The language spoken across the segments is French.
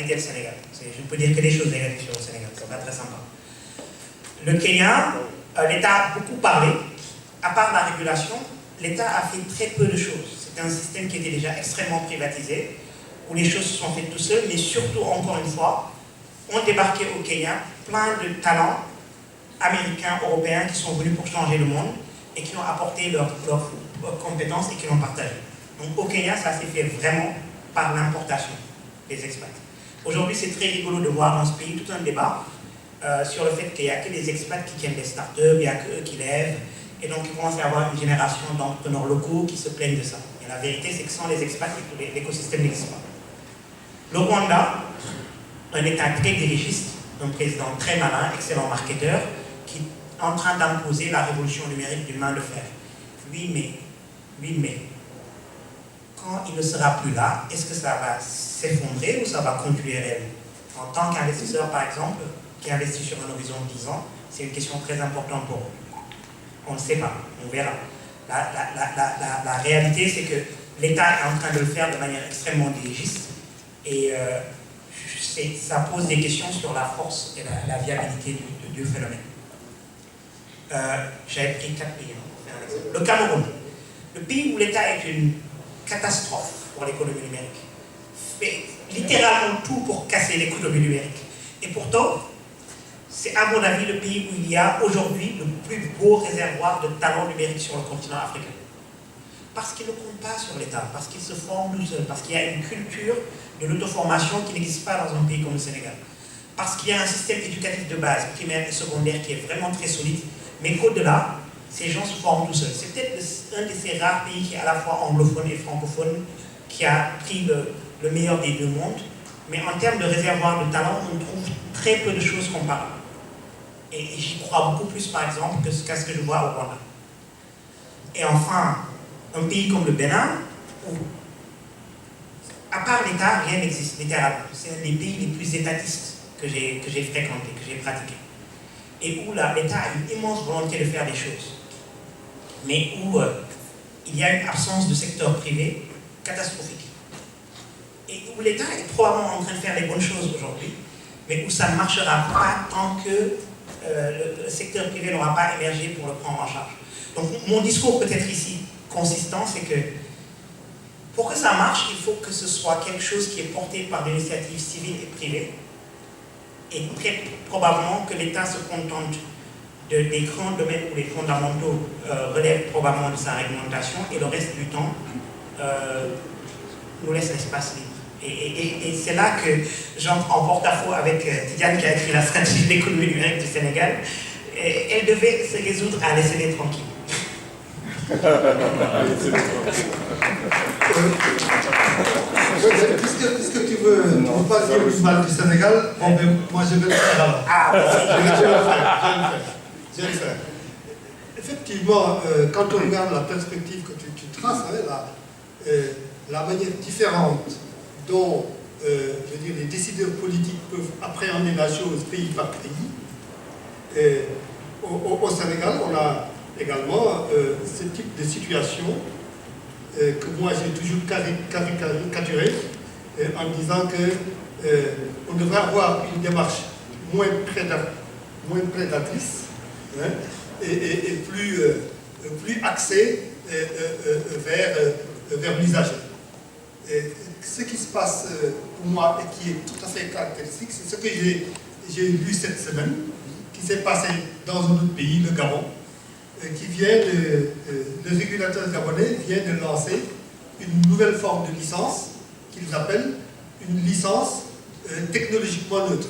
quitté le Sénégal. Je ne peux dire que des choses négatives sur le Sénégal, c'est pas très sympa. Le Kenya, l'État a beaucoup parlé. À part la régulation, l'État a fait très peu de choses. C'était un système qui était déjà extrêmement privatisé, où les choses se sont faites tout seuls, mais surtout, encore une fois, ont débarqué au Kenya plein de talents américains, européens, qui sont venus pour changer le monde et qui ont apporté leurs compétences et qui l'ont partagé. Donc au Kenya, ça s'est fait vraiment par l'importation des expats. Aujourd'hui, c'est très rigolo de voir dans ce pays tout un débat sur le fait qu'il n'y a que les expats qui tiennent des startups, il n'y a qu'eux qui lèvent, et donc il commence à y avoir une génération d'entrepreneurs locaux qui se plaignent de ça. Et la vérité, c'est que sans les expats, l'écosystème n'existe pas. Le Rwanda, un État très dirigiste, un président très malin, excellent marketeur, qui est en train d'imposer la révolution numérique d'une main de fer. 8 mai. Quand il ne sera plus là, est-ce que ça va s'effondrer ou ça va continuer réellement? En tant qu'investisseur, par exemple, qui investit sur un horizon de 10 ans, c'est une question très importante pour eux. On ne sait pas, on verra. La réalité, c'est que l'État est en train de le faire de manière extrêmement dirigiste et ça pose des questions sur la force et la viabilité du phénomène. J'avais pris 4 pays pour faire un exemple. Le Cameroun, le pays où l'État est une catastrophe pour l'économie numérique, fait littéralement tout pour casser l'économie numérique. Et pourtant, c'est à mon avis le pays où il y a aujourd'hui le plus beau réservoir de talents numériques sur le continent africain. Parce qu'ils ne comptent pas sur l'État, parce qu'ils se forment tout seuls, parce qu'il y a une culture de l'auto-formation qui n'existe pas dans un pays comme le Sénégal. Parce qu'il y a un système éducatif de base, primaire et secondaire, qui est vraiment très solide, mais qu'au-delà, ces gens se forment tout seuls. C'est peut-être un de ces rares pays qui est à la fois anglophone et francophone, qui a pris le meilleur des deux mondes, mais en termes de réservoir de talent, on trouve très peu de choses comparables. Et j'y crois beaucoup plus, par exemple, qu'à ce que je vois au Rwanda. Et enfin, un pays comme le Bénin, où, à part l'État, rien n'existe, littéralement. C'est un des pays les plus étatistes que j'ai fréquenté, que j'ai pratiqué. Et où l'État a une immense volonté de faire des choses. Mais où il y a une absence de secteur privé catastrophique. Et où l'État est probablement en train de faire les bonnes choses aujourd'hui, mais où ça ne marchera pas tant que le secteur privé n'aura pas émergé pour le prendre en charge. Donc mon discours peut-être ici consistant, c'est que pour que ça marche, il faut que ce soit quelque chose qui est porté par des initiatives civiles et privées, et très probablement que l'État se contente des grands domaines où les fondamentaux relèvent probablement de sa réglementation, et le reste du temps nous laisse l'espace libre. Et c'est là que j'entre en porte-à-faux avec Tidiane qui a écrit la stratégie de l'économie numérique du Sénégal. Et elle devait se résoudre à laisser les tranquilles. Puisque tu veux pas dire du mal du Sénégal, bon, ben, moi je vais le faire alors. Ah, Je vais le faire. Effectivement, quand on regarde la perspective que tu traces, la manière différente dont je veux dire, les décideurs politiques peuvent appréhender la chose pays par pays, au Sénégal, on a également ce type de situation que moi j'ai toujours caricaturé en disant qu'on devrait avoir une démarche moins prédatrice et plus axée vers l'usager. Ce qui se passe pour moi et qui est tout à fait caractéristique, c'est ce que j'ai lu cette semaine, qui s'est passé dans un autre pays, le Gabon, le régulateur gabonais vient de lancer une nouvelle forme de licence qu'ils appellent une licence technologiquement neutre.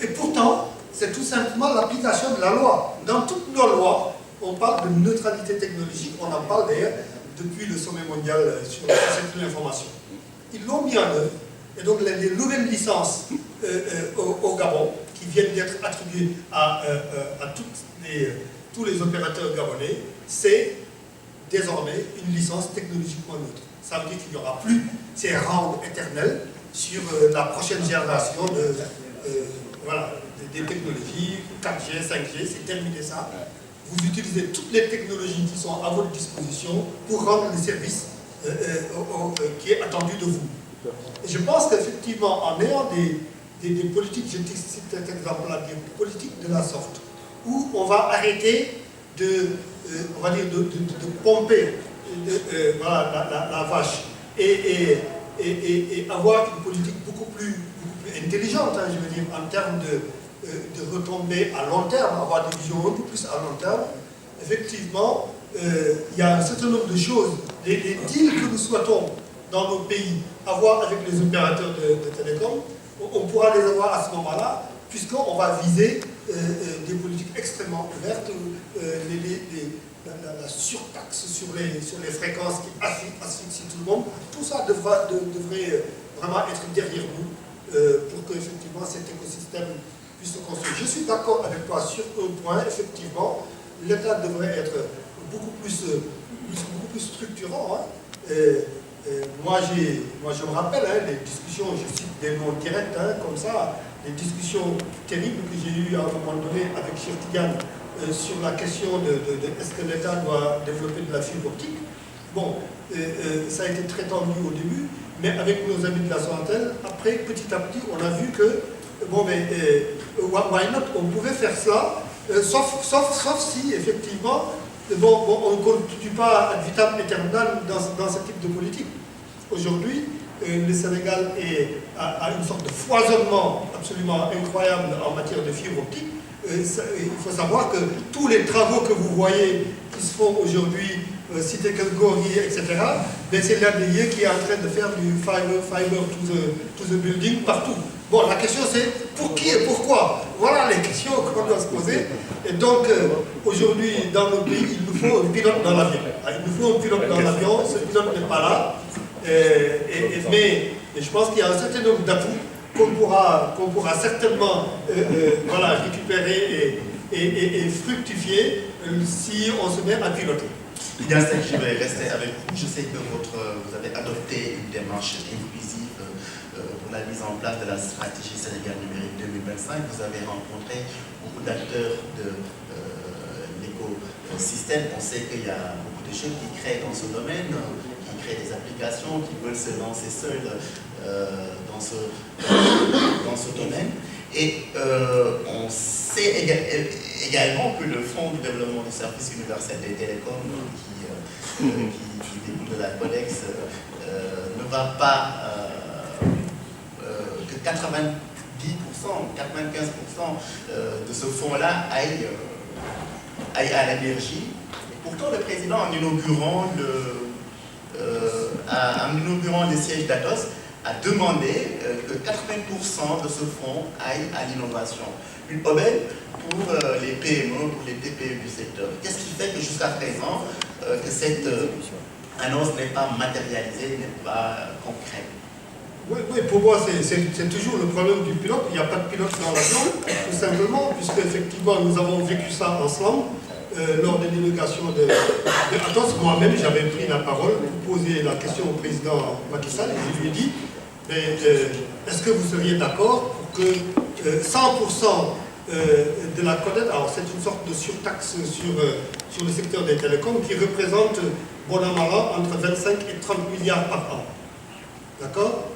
Et pourtant, c'est tout simplement l'application de la loi. Dans toutes nos lois, on parle de neutralité technologique, on en parle d'ailleurs depuis le sommet mondial sur la société de l'information. Ils l'ont mis en œuvre, et donc les nouvelles licences au Gabon, qui viennent d'être attribuées à tous les opérateurs gabonais, c'est désormais une licence technologiquement neutre. Ça veut dire qu'il n'y aura plus ces rounds éternels sur la prochaine génération des technologies, 4G, 5G, c'est terminé ça. Vous utilisez toutes les technologies qui sont à votre disposition pour rendre le service qui est attendu de vous. Et je pense qu'effectivement, en ayant des politiques, je cite cet exemple-là, des politiques de la sorte, où on va arrêter on va dire de pomper voilà, la vache et avoir une politique beaucoup plus intelligente, hein, je veux dire, en termes de retombées à long terme, avoir des visions un peu plus à long terme. Effectivement, il y a un certain nombre de choses, les deals que nous souhaitons dans nos pays avoir avec les opérateurs de télécom, on pourra les avoir à ce moment-là, puisqu'on va viser des politiques extrêmement ouvertes, la surtaxe sur les fréquences qui asphyxient tout le monde. Tout ça devrait vraiment être derrière nous pour que effectivement cet écosystème puisse se construire. Je suis d'accord avec toi sur un point, effectivement, l'État devrait être beaucoup plus structurant. Hein. Moi, je me rappelle, hein, les discussions, je cite des noms directs, hein, comme ça, les discussions terribles que j'ai eues à un moment donné avec Chertigan sur la question de est-ce que l'État doit développer de la fibre optique. Bon, ça a été très tendu au début, mais avec nos amis de la Sonatel, après, petit à petit, on a vu que, bon, mais why not, on pouvait faire cela, sauf si, effectivement, bon, on ne continue pas ad vitam aeternam dans ce type de politique. Aujourd'hui, le Sénégal a une sorte de foisonnement absolument incroyable en matière de fibre optique. Il faut savoir que tous les travaux que vous voyez qui se font aujourd'hui, Cité Kalgoorlie, etc., c'est l'ADIE qui est en train de faire du fiber to the building partout. Bon, la question c'est pour qui et pourquoi? Voilà les questions qu'on doit se poser. Et donc, aujourd'hui, dans nos pays, il nous faut un pilote dans l'avion. Il nous faut un pilote dans l'avion, ce pilote n'est pas là. Mais je pense qu'il y a un certain nombre d'atouts qu'on pourra certainement voilà, récupérer et fructifier si on se met à piloter. Bien sûr, je vais rester avec vous. Je sais que vous avez adopté une démarche inclusive pour la mise en place de la stratégie Sénégal numérique 2025. Vous avez rencontré beaucoup d'acteurs de l'écosystème. On sait qu'il y a beaucoup de jeunes qui créent dans ce domaine, qui créent des applications, qui veulent se lancer seuls dans ce domaine. Et on sait également que le Fonds de développement des services universels des télécoms, qui découle de la Codex, ne va pas que 90%, 95% de ce fonds-là aille à l'énergie. Pourtant, le président, en inaugurant le siège d'Atos, a demandé que 80% de ce fonds aille à l'innovation. Une aubaine pour les PME, pour les TPE du secteur. Qu'est-ce qui fait que jusqu'à présent, que cette annonce n'est pas matérialisée, n'est pas concrète? Oui, pour moi, c'est toujours le problème du pilote. Il n'y a pas de pilote dans l'avion, tout simplement, puisque effectivement, nous avons vécu ça ensemble lors de l'inauguration de Atos. Moi-même, j'avais pris la parole pour poser la question au président Macky Sall et je lui ai dit est-ce que vous seriez d'accord pour que 100% de la Codex, alors c'est une sorte de surtaxe sur le secteur des télécoms qui représente, bon an mal an, entre 25 et 30 milliards par an. D'accord?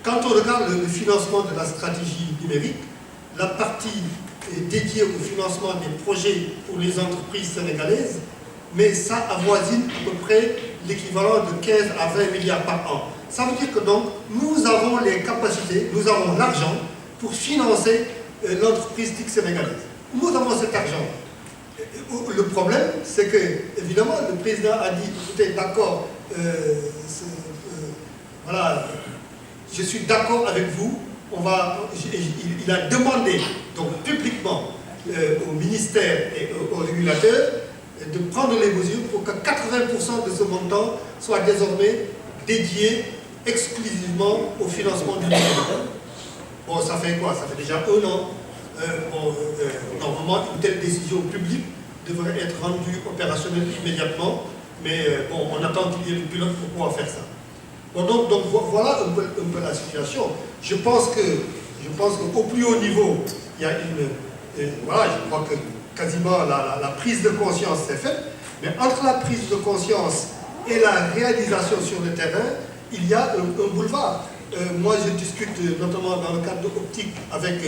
Quand on regarde le financement de la stratégie numérique, la partie dédiée au financement des projets pour les entreprises sénégalaises, mais ça avoisine à peu près l'équivalent de 15 à 20 milliards par an. Ça veut dire que donc, nous avons les capacités, nous avons l'argent pour financer l'entreprise TIC sénégalaise. Nous avons cet argent. Le problème, c'est que, évidemment, le président a dit, écoutez, d'accord, voilà, je suis d'accord avec vous, il a demandé, donc publiquement, au ministère et aux régulateurs de prendre les mesures pour que 80% de ce montant soit désormais dédié exclusivement au financement du numérique. Bon, ça fait quoi? Ça fait déjà 1 an. Normalement, une telle décision publique devrait être rendue opérationnelle immédiatement, mais bon, on attend qu'il y ait le pilote pour pouvoir faire ça. Bon, donc voilà un peu la situation. Je pense qu'au plus haut niveau, il y a voilà, je crois que quasiment la prise de conscience s'est faite, mais entre la prise de conscience et la réalisation sur le terrain, il y a un boulevard. Moi, je discute notamment dans le cadre de Optique avec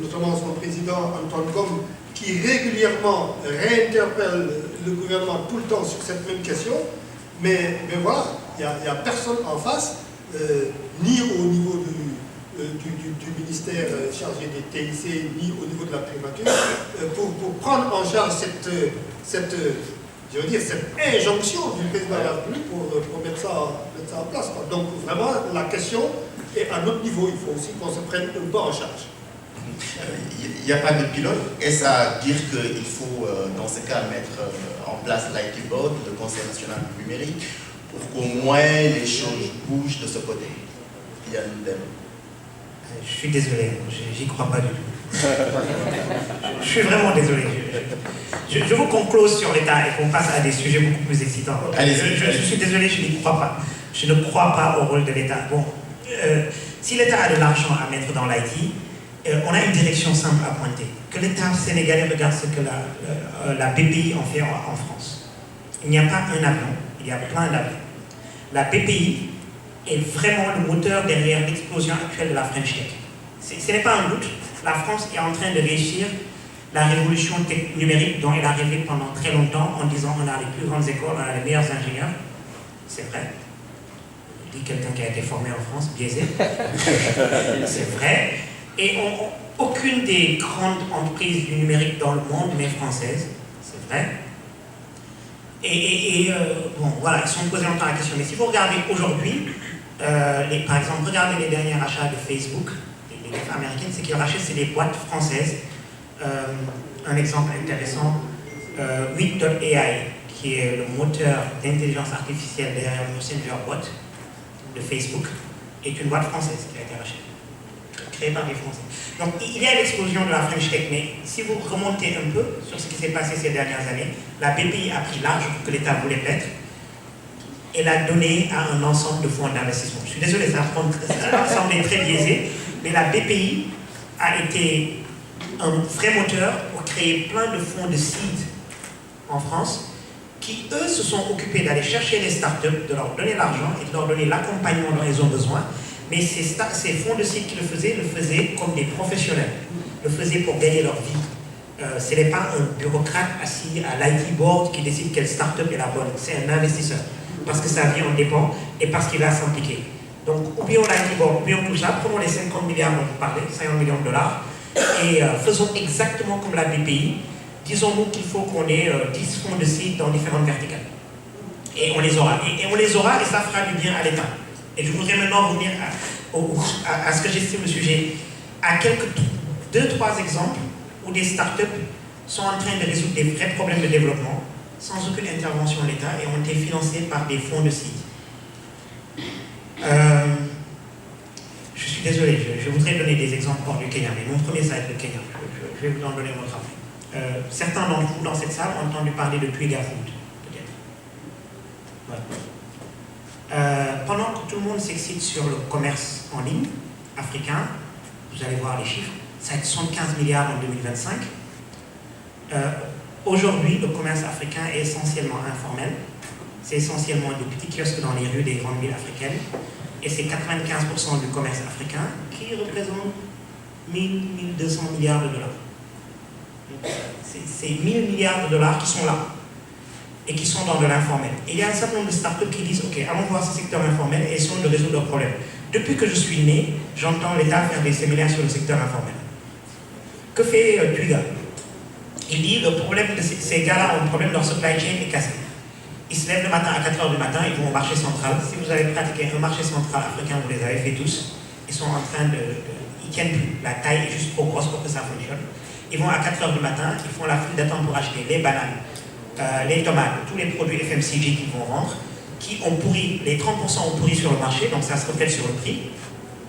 notamment son président Antoine Gomme, qui régulièrement réinterpelle le gouvernement tout le temps sur cette même question. Mais voilà, il n'y a personne en face, ni au niveau du ministère chargé des TIC, ni au niveau de la primature, pour prendre en charge cette injonction du président de la République pour mettre ça en place, quoi. Donc vraiment, la question est à notre niveau. Il faut aussi qu'on se prenne un peu en charge. Il n'y a pas de pilote. Est-ce à dire qu'il faut, dans ce cas, mettre en place l'IT Board, le Conseil national du numérique, pour qu'au moins les choses bougent de ce côté? Il y a une dème. Je suis désolé, j'y crois pas du tout. Je suis vraiment désolé. Je veux qu'on close sur l'État et qu'on passe à des sujets beaucoup plus excitants. Je suis désolé, je n'y crois pas. Je ne crois pas au rôle de l'État. Bon, si l'État a de l'argent à mettre dans l'IT, on a une direction simple à pointer. Que l'État sénégalais regarde ce que la BPI en fait en France. Il n'y a pas un avion, il y a plein d'avions. La BPI est vraiment le moteur derrière l'explosion actuelle de la French Tech. Ce n'est pas un doute, la France est en train de réussir la révolution numérique dont elle a rêvé pendant très longtemps en disant on a les plus grandes écoles, on a les meilleurs ingénieurs. C'est vrai. Dit quelqu'un qui a été formé en France, biaisé. C'est vrai. Et aucune des grandes entreprises du numérique dans le monde n'est française, c'est vrai. Bon, voilà, ils se sont posés longtemps la question. Mais si vous regardez aujourd'hui, par exemple, regardez les derniers achats de Facebook, les américaines, c'est qu'ils rachètent des boîtes françaises. Un exemple intéressant, 8.ai, qui est le moteur d'intelligence artificielle derrière le Messenger bot de Facebook, est une boîte française qui a été rachetée, créée par des Français. Donc il y a l'explosion de la French Tech, mais si vous remontez un peu sur ce qui s'est passé ces dernières années, la BPI a pris l'argent que l'État voulait mettre et l'a donné à un ensemble de fonds d'investissement. Je suis désolé, ça va sembler très biaisé, mais la BPI a été un vrai moteur pour créer plein de fonds de seed en France qui, eux, se sont occupés d'aller chercher les startups, de leur donner l'argent et de leur donner l'accompagnement dont ils ont besoin. Mais ces fonds de seed qui le faisaient comme des professionnels, le faisaient pour gagner leur vie. Ce n'est pas un bureaucrate assis à l'IT board qui décide quelle startup est la bonne, c'est un investisseur. Parce que sa vie en dépend et parce qu'il va s'impliquer. Donc, oublions l'IT board, oublions tout ça, prenons les 50 milliards dont vous parlez, 50 millions de dollars, et faisons exactement comme la BPI. Disons-nous qu'il faut qu'on ait 10 fonds de seed dans différentes verticales. Et on les aura. Et on les aura et ça fera du bien à l'État. Et je voudrais maintenant revenir à ce que j'estime le sujet, à deux, trois exemples où des startups sont en train de résoudre des vrais problèmes de développement sans aucune intervention de l'État et ont été financés par des fonds de seed. Je suis désolé, je voudrais donner des exemples hors du Kenya, mais mon premier ça va être le Kenya. Je vais vous en donner votre avis. Certains d'entre vous dans cette salle ont entendu parler de Twiga Food, peut-être. Ouais. Pendant que tout le monde s'excite sur le commerce en ligne africain, vous allez voir les chiffres, ça va être 75 milliards en 2025. Aujourd'hui, le commerce africain est essentiellement informel. C'est essentiellement des petits kiosques dans les rues des grandes villes africaines. Et c'est 95% du commerce africain qui représente 1200 milliards de dollars. C'est 1000 milliards de dollars qui sont là et qui sont dans de l'informel. Et il y a un certain nombre de startups qui disent, ok, allons voir ce secteur informel et essayons de résoudre leurs problèmes. Depuis que je suis né, j'entends l'État faire des séminaires sur le secteur informel. Que fait Twiga? Il dit, le problème de ces gars-là ont un problème, leur supply chain est cassé. Ils se lèvent le matin à 4h du matin, ils vont au marché central. Si vous avez pratiqué un marché central africain, vous les avez fait tous. Ils sont en train ils tiennent plus. La taille est juste trop grosse pour que ça fonctionne. Ils vont à 4h du matin, ils font la file d'attente pour acheter les bananes, les tomates, tous les produits FMCG qu'ils vont vendre, qui ont pourri, les 30% ont pourri sur le marché, donc ça se reflète sur le prix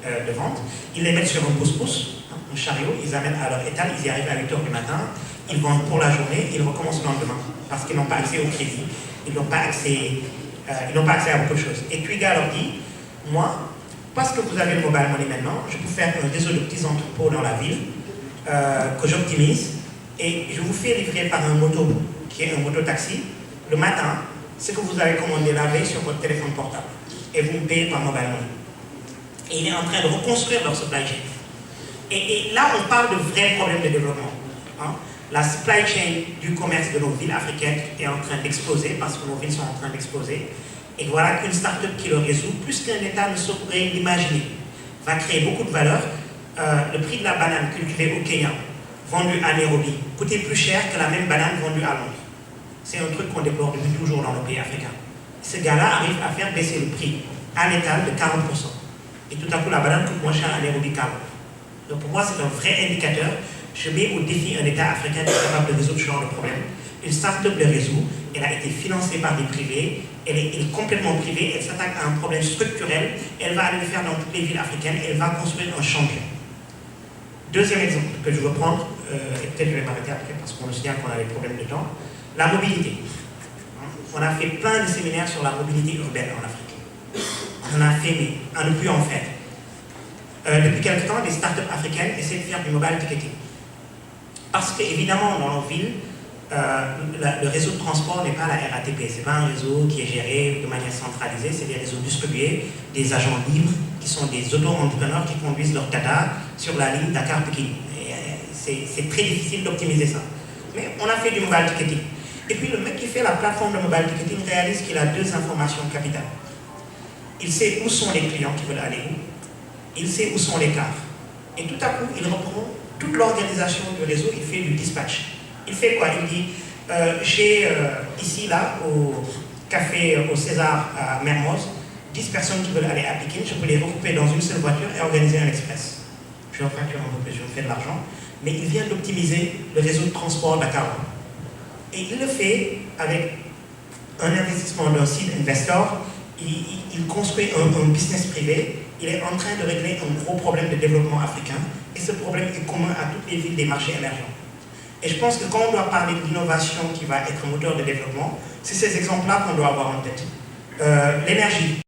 de vente. Ils les mettent sur un pousse-pousse, un chariot, ils amènent à leur étal, ils y arrivent à 8h du matin, ils vendent pour la journée, ils recommencent le lendemain, parce qu'ils n'ont pas accès au crédit. Ils n'ont pas accès à beaucoup de choses. Et Twiga leur dit, moi, parce que vous avez le mobile money maintenant, je peux faire un réseau de petits entrepôts dans la ville que j'optimise et je vous fais livrer par un moto qui est un moto-taxi le matin ce que vous avez commandé la veille sur votre téléphone portable. et vous me payez par mobile money. Et il est en train de reconstruire leur supply chain. Et là, on parle de vrais problèmes de développement. Hein. La supply chain du commerce de nos villes africaines est en train d'exploser parce que nos villes sont en train d'exploser. Et voilà qu'une start-up qui le résout, plus qu'un État ne saurait l'imaginer, va créer beaucoup de valeur. Le prix de la banane cultivée au Kenya, vendue à Nairobi, coûtait plus cher que la même banane vendue à Londres. C'est un truc qu'on déplore depuis toujours dans nos pays africains. Ce gars-là arrive à faire baisser le prix à l'étal de 40%. Et tout à coup, la banane coûte moins cher à Nairobi qu'à Londres. Donc pour moi, c'est un vrai indicateur. Je mets au défi un État africain qui est capable de résoudre ce genre de problème. Une start-up le résout, elle a été financée par des privés, elle est complètement privée, elle s'attaque à un problème structurel, elle va aller le faire dans toutes les villes africaines, elle va construire un champion. Deuxième exemple que je veux prendre, et peut-être je vais m'arrêter après parce qu'on me souvient qu'on a des problèmes de temps, la mobilité. On a fait plein de séminaires sur la mobilité urbaine en Afrique. On a fait, mais à ne plus en faire. Depuis quelque temps, les startups africaines essaient de faire du mobile ticketing. Parce qu'évidemment, dans nos villes, le réseau de transport n'est pas la RATP. Ce n'est pas un réseau qui est géré de manière centralisée, c'est des réseaux distribués, des agents libres qui sont des auto-entrepreneurs qui conduisent leur Tata sur la ligne Dakar-Pékin. C'est très difficile d'optimiser ça. Mais on a fait du mobile ticketing. Et puis le mec qui fait la plateforme de mobile ticketing réalise qu'il a deux informations capitales. Il sait où sont les clients qui veulent aller où. Il sait où sont les cars. Et tout à coup, il reprend toute l'organisation du réseau, il fait du dispatch. Il fait quoi? Il dit, ici, là, au café au César à Mermoz, 10 personnes qui veulent aller à Pékin, je peux les regrouper dans une seule voiture et organiser un express. Je en facture un peu plus, je me fais de l'argent. Mais il vient d'optimiser le réseau de transport Dakar. Et il le fait avec un investissement d'un seed investor. Il construit un business privé. Il est en train de régler un gros problème de développement africain. Et ce problème est commun à toutes les villes des marchés émergents. Et je pense que quand on doit parler de l'innovation qui va être moteur de développement, c'est ces exemples-là qu'on doit avoir en tête. L'énergie.